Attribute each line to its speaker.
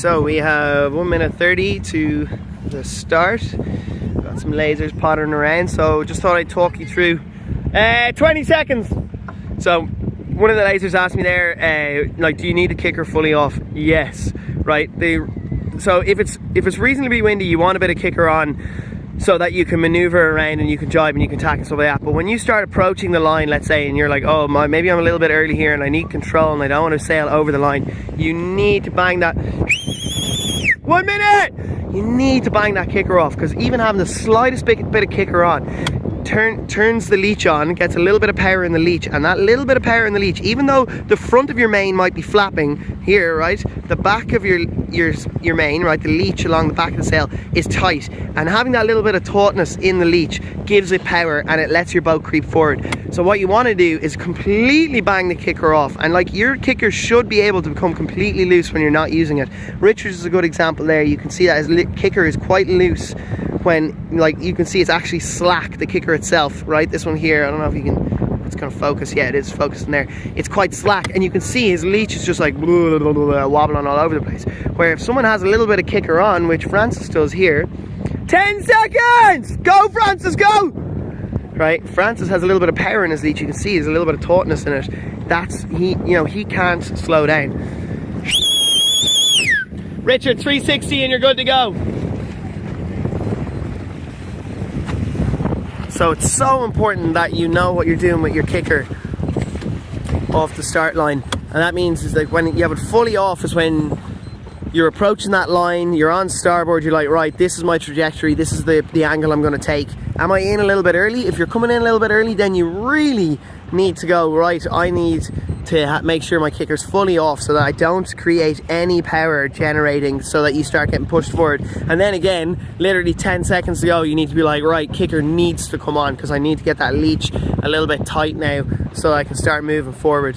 Speaker 1: So we have 1 minute 30 to the start. Got some lasers pottering around, so just thought I'd talk you through 20 seconds. So one of the lasers asked me there, like, do you need the kicker fully off? Yes, right. So if it's reasonably windy, you want a bit of kicker on so that you can maneuver around and you can jibe and you can tack and stuff like that. But when you start approaching the line, let's say, and you're like, oh, maybe I'm a little bit early here and I need control and I don't want to sail over the line, you need to bang that 1 minute. You need to bang that kicker off, because even having the slightest bit of kicker on turns the leech on, gets a little bit of power in the leech, and that little bit of power in the leech, even though the front of your main might be flapping here, right, the back of your main, right, the leech along the back of the sail is tight, and having that little bit of tautness in the leech gives it power and it lets your boat creep forward. So what you want to do is completely bang the kicker off, and like, your kicker should be able to become completely loose when you're not using it. Richards is a good example there. You can see that his kicker is quite loose when, like, you can see it's actually slack, the kicker itself, right? This one here, I don't know if you can, it's gonna focus. Yeah, it is focusing there. It's quite slack, and you can see his leech is just like blah, blah, blah, blah, wobbling all over the place. Where if someone has a little bit of kicker on, which Francis does here, 10 seconds! Go, Francis, go! Right, Francis has a little bit of power in his leech. You can see there's a little bit of tautness in it. That's, he can't slow down. Richard, 360 and you're good to go. So it's so important that you know what you're doing with your kicker off the start line. And that means is that when you have it fully off is when you're approaching that line, you're on starboard, you're like, right, this is my trajectory, this is the angle I'm going to take. Am I in a little bit early? If you're coming in a little bit early, then you really need to go, right, I need to make sure my kicker's fully off so that I don't create any power generating so that you start getting pushed forward. And then again, literally 10 seconds to go, you need to be like, right, kicker needs to come on because I need to get that leech a little bit tight now so I can start moving forward.